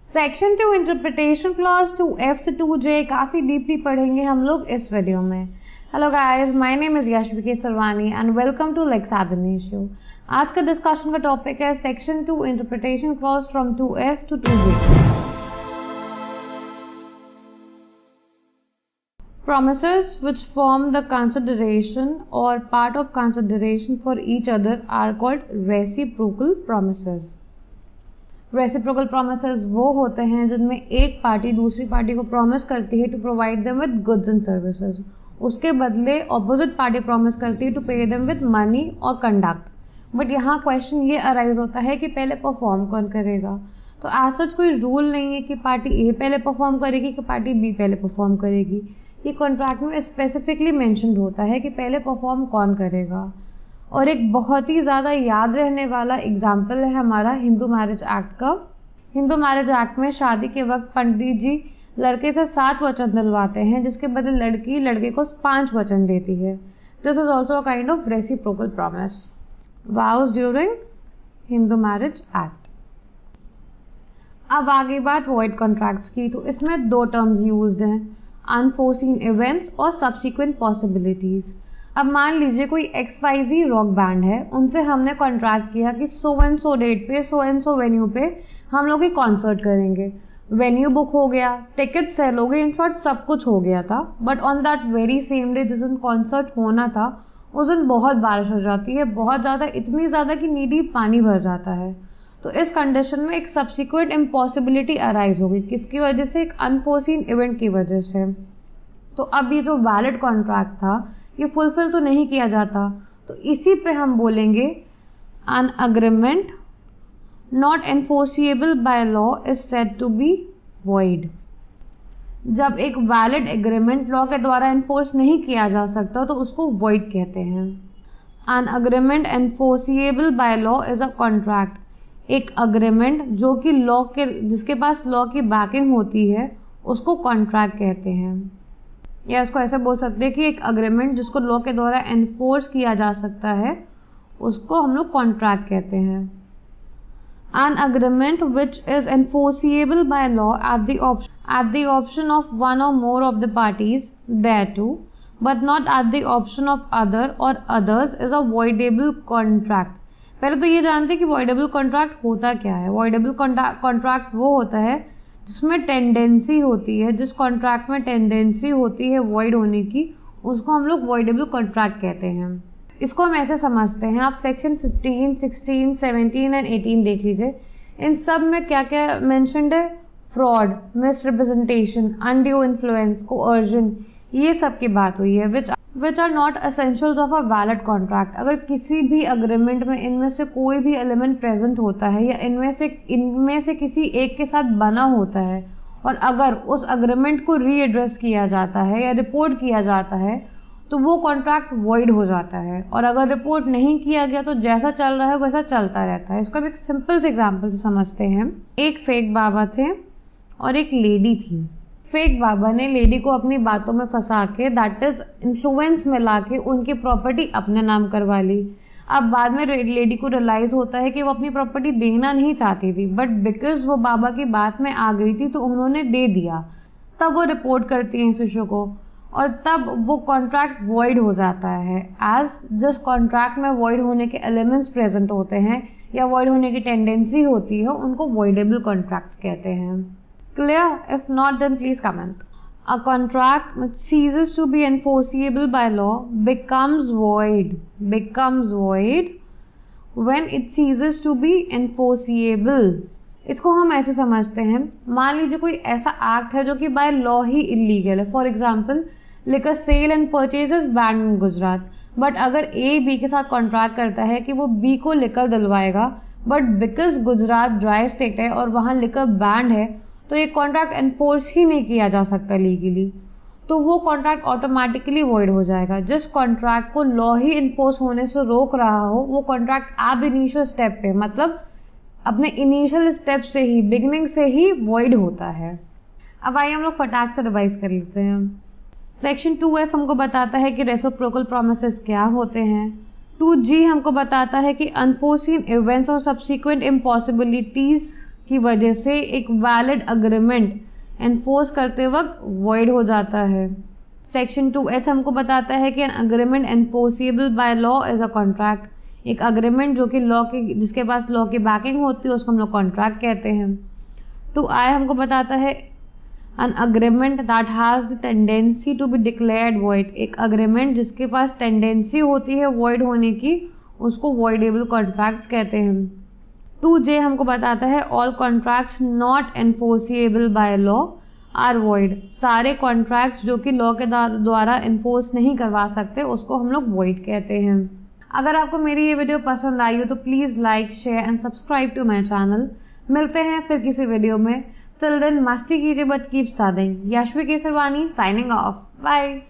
Section 2 interpretation clause 2F से 2J काफ़ी deeply पढ़ेंगे हम लोग इस वीडियो में। Hello guys, my name is Yashvi Sarwani and welcome to Lex ab initio। आज का डिस्कशन का टॉपिक है section 2 interpretation clause from 2F to 2J। Promises which form the consideration or part of consideration for each other are called reciprocal promises। Reciprocal promises वो होते हैं जिनमें एक party दूसरी पार्टी को प्रॉमिस करती है to provide them with goods and services, उसके बदले ऑपोजिट पार्टी प्रॉमिस करती है to pay them with money और कंडक्ट। बट यहाँ क्वेश्चन ये अराइज होता है कि पहले परफॉर्म कौन करेगा। तो एज सच कोई रूल नहीं है कि पार्टी ए पहले परफॉर्म करेगी कि पार्टी बी पहले परफॉर्म करेगी। ये कॉन्ट्रैक्ट में स्पेसिफिकली मेंशन्ड होता है कि पहले परफॉर्म कौन करेगा। और एक बहुत ही ज़्यादा याद रहने वाला एग्जाम्पल है हमारा हिंदू मैरिज एक्ट का। हिंदू मैरिज एक्ट में शादी के वक्त पंडित जी लड़के से 7 वचन दिलवाते हैं, जिसके बदले लड़की लड़के को 5 वचन देती है। This is also a kind of reciprocal promise वाउज during Hindu marriage act. अब आगे बात वॉइड कॉन्ट्रैक्ट्स की, तो इसमें 2 टर्म्स यूज्ड हैं, अनफोर्सीन इवेंट्स और सब्सिक्वेंट पॉसिबिलिटीज। अब मान लीजिए कोई XYZ रॉक बैंड है, उनसे हमने कॉन्ट्रैक्ट किया कि सो एंड सो डेट पे सो एंड सो वेन्यू पे हम लोग एक कॉन्सर्ट करेंगे। वेन्यू बुक हो गया, टिकट सेल हो गई, इन शॉर्ट सब कुछ हो गया था। But on that very same day जिस दिन कॉन्सर्ट होना था उस दिन बहुत बारिश हो जाती है, बहुत ज़्यादा, इतनी ज़्यादा कि नीडी पानी भर जाता है। तो इस कंडीशन में एक सब्सिक्वेंट इम्पॉसिबिलिटी अराइज होगी, किसकी वजह से? एक अनफोर्सीन इवेंट की वजह से। तो अब ये जो वैलिड कॉन्ट्रैक्ट था ये फुलफिल तो नहीं किया जाता, तो इसी पे हम बोलेंगे an agreement not enforceable by law is said to be void. जब एक वैलिड एग्रीमेंट लॉ के द्वारा एनफोर्स नहीं किया जा सकता तो उसको वॉइड कहते हैं। An agreement enforceable by law is a contract, एक अग्रीमेंट जो कि लॉ के, जिसके पास लॉ की बैकिंग होती है उसको कॉन्ट्रैक्ट कहते हैं। या उसको ऐसे बोल सकते हैं कि एक अग्रीमेंट जिसको लॉ के द्वारा एनफोर्स किया जा सकता है उसको हम लोग कॉन्ट्रैक्ट कहते हैं। An agreement which is enforceable by law at the option of one or more of the parties thereto but not at the option of other or others is a voidable contract. पहले तो ये जानते हैं कि voidable contract होता क्या है। Voidable contract वो होता है जिसमें टेंडेंसी होती है, जिस कॉन्ट्रैक्ट में टेंडेंसी होती है वॉइड होने की, उसको हम लोग वॉइडेबल कॉन्ट्रैक्ट कहते हैं। इसको हम ऐसे समझते हैं, आप सेक्शन 15, 16, 17 एंड 18 देख लीजिए। इन सब में क्या क्या मेंशन्ड है? Fraud, misrepresentation, undue influence, coercion, ये सब की बात हुई है which are not essentials of a valid contract. अगर किसी भी अग्रीमेंट में इनमें से कोई भी एलिमेंट प्रेजेंट होता है या इनमें से किसी एक के साथ बना होता है और अगर उस अग्रीमेंट को रीएड्रेस किया जाता है या रिपोर्ट किया जाता है तो वो कॉन्ट्रैक्ट वॉइड हो जाता है। और अगर रिपोर्ट नहीं किया गया तो जैसा चल रहा है वैसा चलता रहता है। इसको हम एक सिंपल से एग्जाम्पल से समझते हैं। एक फेक बाबा थे और एक लेडी थी। फेक बाबा ने लेडी को अपनी बातों में फंसा के, दैट इज इन्फ्लुएंस में ला के उनकी प्रॉपर्टी अपने नाम करवा ली। अब बाद में लेडी को रियलाइज होता है कि वो अपनी प्रॉपर्टी देना नहीं चाहती थी, बट बिकॉज वो बाबा की बात में आ गई थी तो उन्होंने दे दिया। तब वो रिपोर्ट करती है इस इशू को और तब वो कॉन्ट्रैक्ट वॉइड हो जाता है। एज जिस कॉन्ट्रैक्ट में वॉइड होने के एलिमेंट्स प्रेजेंट होते हैं या वॉइड होने की टेंडेंसी होती है उनको वॉइडेबल कॉन्ट्रैक्ट्स कहते हैं। Clear? If not, then please comment. A contract which ceases to be enforceable by law becomes void when it ceases to be enforceable. इसको हम ऐसे समझते हैं, मान लीजिए कोई ऐसा एक्ट है जो कि बाय लॉ ही इलीगल है। For example, liquor sale and purchase is banned in Gujarat, but अगर A B के साथ कॉन्ट्रैक्ट करता है कि वो B को लिकर दिलवाएगा, but because Gujarat dry state है और वहाँ लिकर बैंड है तो ये कॉन्ट्रैक्ट एनफोर्स ही नहीं किया जा सकता लीगली, तो वो कॉन्ट्रैक्ट ऑटोमेटिकली वॉइड हो जाएगा। जिस कॉन्ट्रैक्ट को लॉ ही इन्फोर्स होने से रोक रहा हो वो कॉन्ट्रैक्ट ab इनिशियल स्टेप पे, मतलब अपने इनिशियल स्टेप से ही, बिगिनिंग से ही वॉइड होता है। अब आइए हम लोग फटाक से रिवाइज कर लेते हैं। सेक्शन 2F हमको बताता है कि रेसिप्रोकल प्रॉमिसेस क्या होते हैं। 2G हमको बताता है कि अनफोर्सीन इवेंट्स और सब्सिक्वेंट इम्पॉसिबिलिटीज की वजह से एक वैलिड अग्रीमेंट एनफोर्स करते वक्त वॉइड हो जाता है। सेक्शन 2H हमको बताता है कि an agreement enforceable bye law is a contract. एक अग्रीमेंट जो कि लॉ की, जिसके पास लॉ की बैकिंग होती है, उसको हम लोग कॉन्ट्रैक्ट कहते हैं। 2I हमको बताता है an agreement that has the tendency to be declared void। एक अग्रीमेंट जिसके पास टेंडेंसी होती है void होने की, उसको voidable contracts कहते हैं। 2J हमको बताता है all contracts not enforceable by law are void। सारे कॉन्ट्रैक्ट्स जो कि लॉ के द्वारा इन्फोर्स नहीं करवा सकते, उसको हम लोग void कहते हैं। अगर आपको मेरी ये वीडियो पसंद आई हो तो please like, share and subscribe to my channel. मिलते हैं फिर किसी वीडियो में। Till then, मस्ती कीजिए but keep studying. Yashvi Kesarwani signing off. Bye.